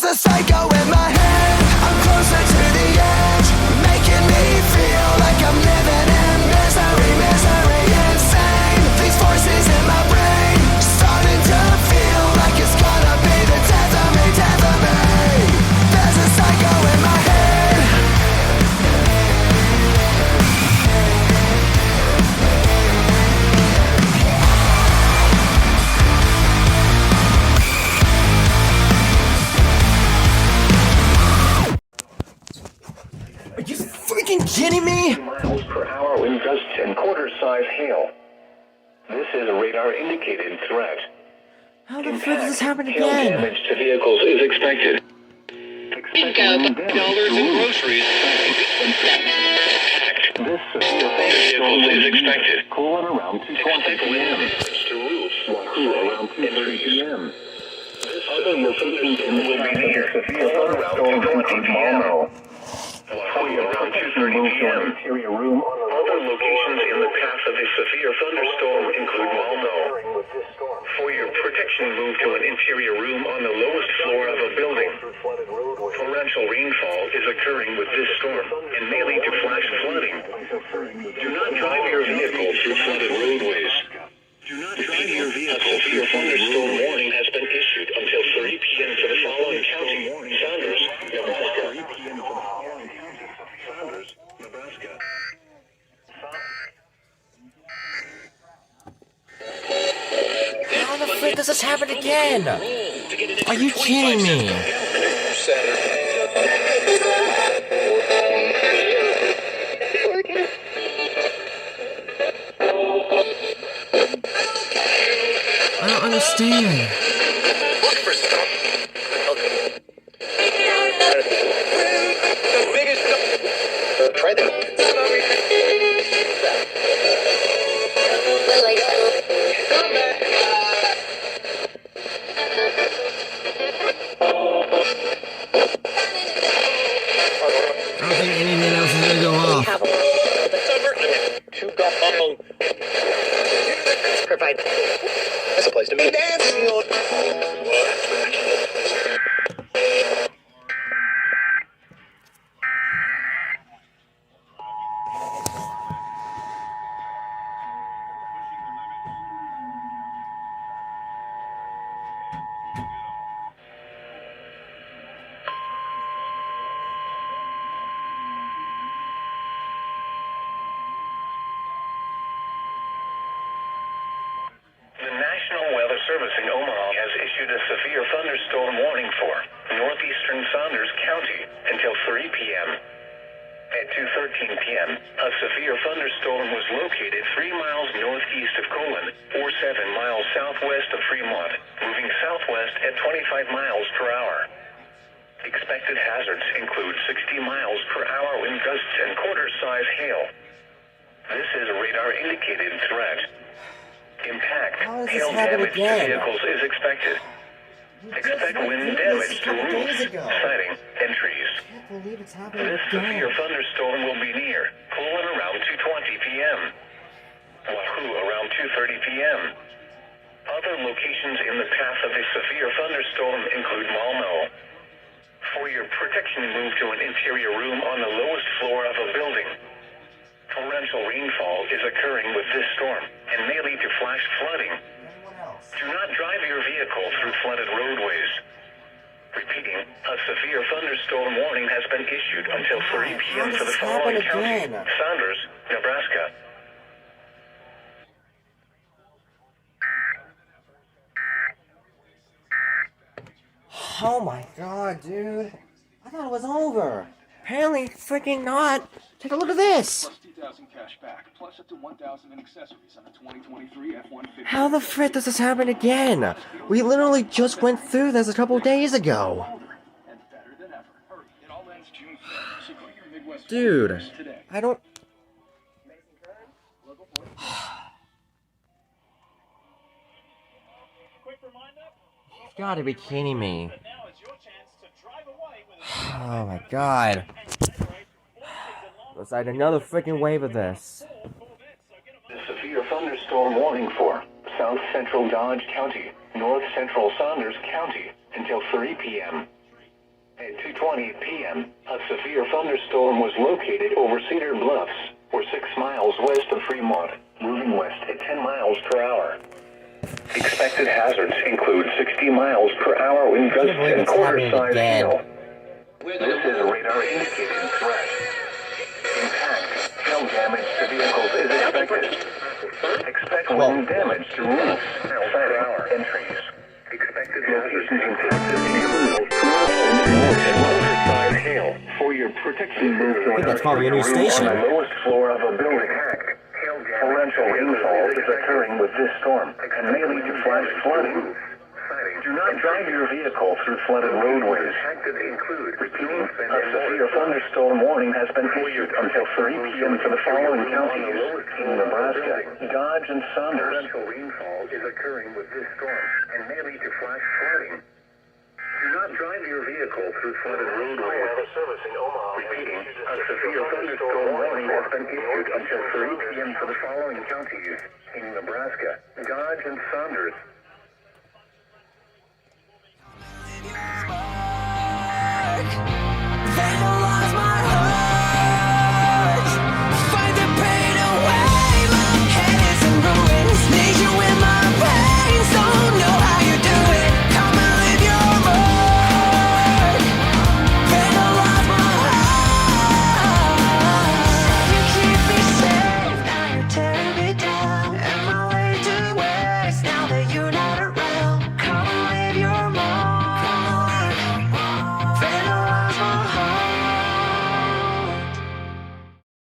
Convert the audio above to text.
There's a psycho in my head, I'm closer to the edge, making me feel like I'm living in misery, misery, insane. These voices in my brain, starting to feel like it's gonna be the death of me, death of me. There's a psycho in my head. Are you freaking kidding me? Miles per hour wind gusts and quarter-size hail. This is a radar-indicated threat. How the frick does this happen Hail again? damage to vehicles is expected. Dollars in groceries. This thunderstorm is expected. Cool at around 2:20 p.m. To roofs. Wahoo around 2:30 p.m. Other locations in the severe thunderstorm include Malmo. Wahoo around 2:30 p.m. Interior room on the Other locations in the path of a severe thunderstorm include Malmo. For your protection, move to an interior room on the lowest floor of a building. Torrential rainfall is occurring with this storm and may lead to flash flooding. Do not drive your vehicle through flooded roadways. Do not drive your vehicle through thunderstorm warning has been issued until 3 p.m. for the following county: Saunders, Nebraska. Saunders, Nebraska. How the frick does this happen again? Are you kidding me? I don't understand. Try that. I don't think anything else is gonna go off. Provide. That's a place to meet. The National Weather Service in Omaha has issued a severe thunderstorm warning for northeastern Saunders County until 3 p.m. At 2:13 p.m., a severe thunderstorm was located 3 miles northeast of Colon, or 7 miles southwest of Fremont, moving southwest at 25 miles per hour. Expected hazards include 60 miles per hour wind gusts and quarter-size hail. This is a radar-indicated threat. Impact, How does this hail happen damage to again? vehicles is expected. Expect wind damage to roofs, siding, and trees. I can't believe it's happening This severe again. thunderstorm will be near Colon around 2:20 p.m. Wahoo around 2:30 p.m. Other locations in the path of a severe thunderstorm include Malmo. For your protection, move to an interior room on the lowest floor of a building. Torrential rainfall is occurring with this storm and may lead to flash flooding. Do not drive your vehicle through flooded roadways. Repeating, a severe thunderstorm warning has been issued until 3 p.m. for the following county: Saunders, Nebraska. Oh my god, dude. I thought it was over. Apparently, freaking not. Take a look at this. Plus 2,000 cash back, plus up to 1,000 in accessories on the 2023 F-150. How the frick does this happen again? We literally just went through this a couple days ago. And better than ever. Hurry, it all ends June 5th, so go to your Midwest Dude, stores today. I don't... You've gotta be kidding me. Oh my god. Let's add another freaking wave of this. The severe thunderstorm warning for South Central Dodge County, North Central Saunders County until 3 p.m. At 2:20 p.m., a severe thunderstorm was located over Cedar Bluffs, or 6 miles west of Fremont, moving west at 10 miles per hour. Expected hazards include 60 miles per hour wind gusts and quarter-size hail. This is a radar-indicated threat. Impact, hail damage to vehicles is expected. Expect wind damage to roofs, siding, and trees. Expected locations include quarter-size hail. For your protection, move to think that's probably a new station. on the lowest floor of a building. Torrential rainfall is occurring with this storm and may lead to flash flooding. Do not drive your vehicle through flooded roadways. Repeating, a severe thunderstorm warning has been issued until 3 p.m. for the following counties in Nebraska, Dodge, and Saunders. Torrential rainfall is occurring with this storm and may lead to flash flooding. Do not drive your vehicle through flooded roadways. Repeating, a severe thunderstorm warning has been issued until 3 p.m. for the following counties in Nebraska, Dodge, and Saunders.